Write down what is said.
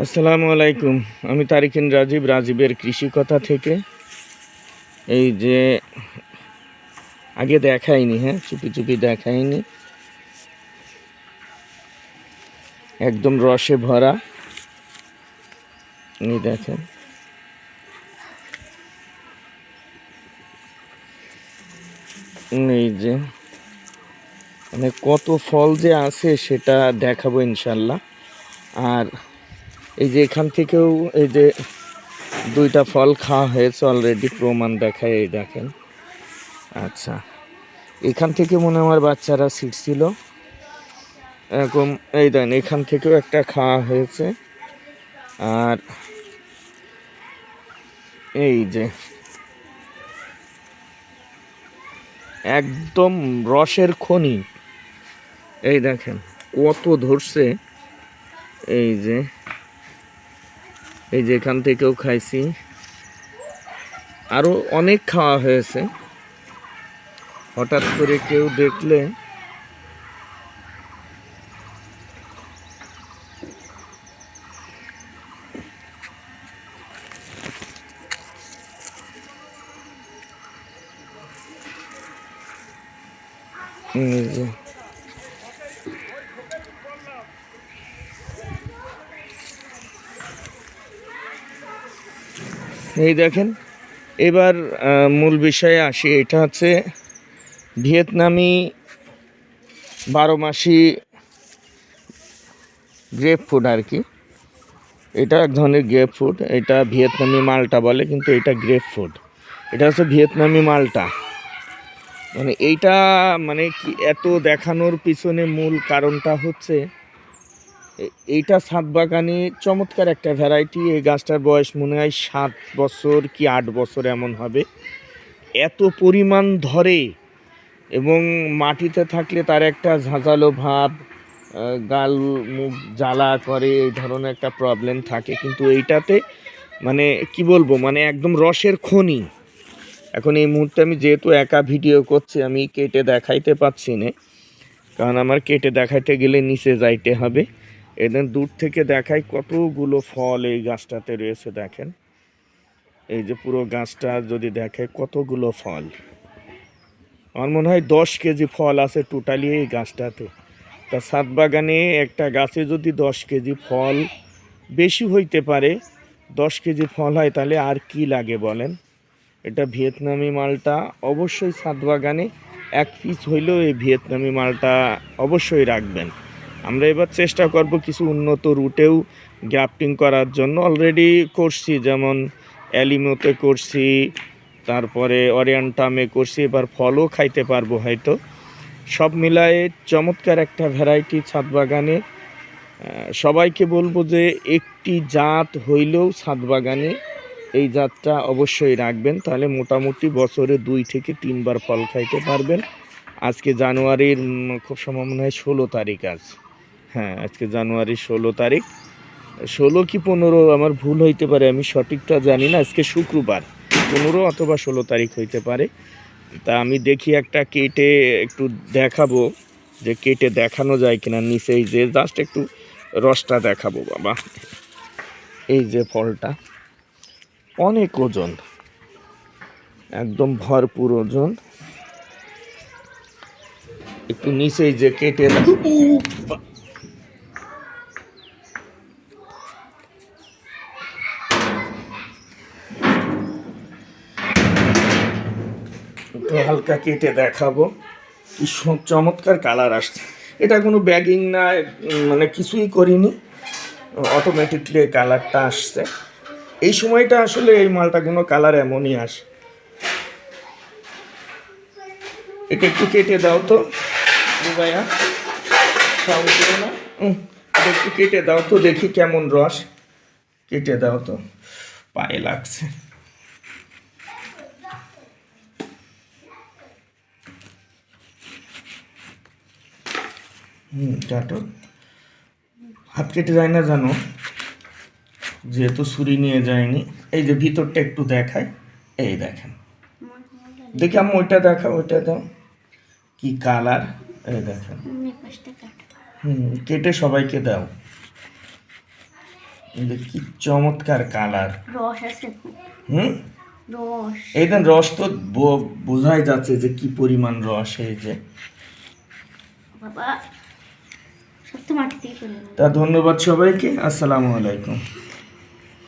আসসালামু আলাইকুম। আমি তারিখিন রাজীবের কৃষি কথা থেকে। এই যে আগে দেখাইনি, হ্যাঁ, চুপি চুপি দেখাইনি, একদম রসে ভরা। এই দেখেন, এই যে মানে কত ফল যে আছে সেটা দেখাবো ইনশাল্লাহ। আর এই যে এখান থেকেও এই যে দুইটা ফল খাওয়া হয়েছে অলরেডি, প্রমাণ দেখায়। এই দেখেন, আচ্ছা, এখান থেকে মনে আমার বাচ্চারা ছিটছিল এরকম। এই দেন, এখান থেকেও একটা খাওয়া হয়েছে। আর এই যে একদম রসের খনি, এই দেখেন কত ধরছে। এই যে এখান থেকেও খাইছি, আরো অনেক খাওয়া হয়েছে। হঠাৎ করে কেউ দেখলে এই দেখেন। এবার মূল বিষয়ে আসি। এটা হচ্ছে ভিয়েতনামি 12 মাসি গ্রেপ ফুড আর কি। এটা এক ধরনের গ্রেপ ফুড, এটা ভিয়েতনামি মালটা বলে, কিন্তু এটা গ্রেপ ফুড। এটা হচ্ছে ভিয়েতনামি মালটা। মানে এইটা মানে কি এত দেখানোর পিছনে মূল কারণটা হচ্ছে এইটা ছাদ বাগানে চমৎকার একটা ভ্যারাইটি। এই গাছটার বয়স মনে হয় 7 বছর কি 8 বছর এমন হবে। এত পরিমাণ ধরে এবং মাটিতে থাকলে তার একটা ঝাঁঝালো ভাব, গাল মুখ জ্বালা করে, এই ধরনের একটা প্রবলেম থাকে। কিন্তু এইটাতে মানে কি বলবো, মানে একদম রসের খনি। এখন এই মুহূর্তে আমি যেহেতু একা ভিডিও করছি, আমি কেটে দেখাইতে পাচ্ছি না, কারণ আমার কেটে দেখাইতে গেলে নিচে যাইতে হবে। এদের দূর থেকে দেখাই কতগুলো ফল এই গাছটাতে রয়েছে। দেখেন, এই যে পুরো গাছটা যদি দেখে কতগুলো ফল, আমার মনে হয় 10 কেজি ফল আছে টোটালি এই গাছটাতে। তা ছাদ বাগানে একটা গাছে যদি 10 কেজি ফল বেশি হইতে পারে, 10 কেজি ফল হয়, তাহলে আর কি লাগে বলেন। এটা ভিয়েতনামি মালটা। অবশ্যই ছাদ বাগানে এক পিস হইলেও এই ভিয়েতনামি মালটা অবশ্যই রাখবেন। আমরা এবার চেষ্টা করব কিছু উন্নত রুটেও গ্রাফটিং করার জন্য। অলরেডি করছি, যেমন অ্যালিমোতে করছি, তারপরে অরিয়ান্টামে করছি। এবার ফলও খাইতে পারবো হয়তো। সব মিলায়ে চমৎকার একটা ভ্যারাইটি ছাদ বাগানে। সবাইকে বলবো যে একটি জাত হইলেও ছাদ বাগানে এই জাতটা অবশ্যই রাখবেন, তাহলে মোটামুটি বছরে 2 থেকে 3 বার ফল খাইতে পারবেন। আজকে জানুয়ারির খুব সম্ভব মনে হয় 16 তারিখ আজ। হ্যাঁ, আজকে জানুয়ারির 16 তারিখ, 16 কি 15 আমার ভুল হইতে পারে, আমি সঠিকটা জানি না। আজকে শুক্রবার, 15 অথবা 16 তারিখ হইতে পারে। তা আমি দেখি একটা কেটে একটু দেখাবো, যে কেটে দেখানো যায় কিনা। নিচে এই যে জাস্ট একটু রসটা দেখাবো বাবা। এই যে ফলটা অনেক ওজন, একদম ভরপুর ওজন। একটু নিচেই যে কেটে একটু হালকা কেটে দেখাবো। কি চমৎকার কালার আসছে। এটা কোনো ব্যাগিং না, মানে কিছুই করিনি, অটোমেটিকলি কালারটা আসছে। এই সময়টা আসলে এই মালটা কোনো কালার এমনই আসে। এটা একটু কেটে দাও তো ভাইয়া, না এটা একটু কেটে দাও তো, দেখি কেমন রস। কেটে দাও তো, পায়ে লাগছে। কাটো, হাত কেটে যায় না জানো, যেহেতু ছুরি নিয়ে যায়নি। এই যে ভিতরটা একটু দেখায়, এই দেখেন, দেখি আমি ওইটা দেখা, ওইটা দাও, কি কালার, এই দেখেন। কেটে সবাইকে দাও। এই যে কি চমৎকার কালার। রস আছে খুব। হুম, রস। এই দেন রস তো বোঝাই যাচ্ছে যে কি পরিমাণ রস। এই যে বাবা সব তো মাটিতেই পড়ে গেল। তা ধন্যবাদ সবাইকে, আসসালামু আলাইকুম।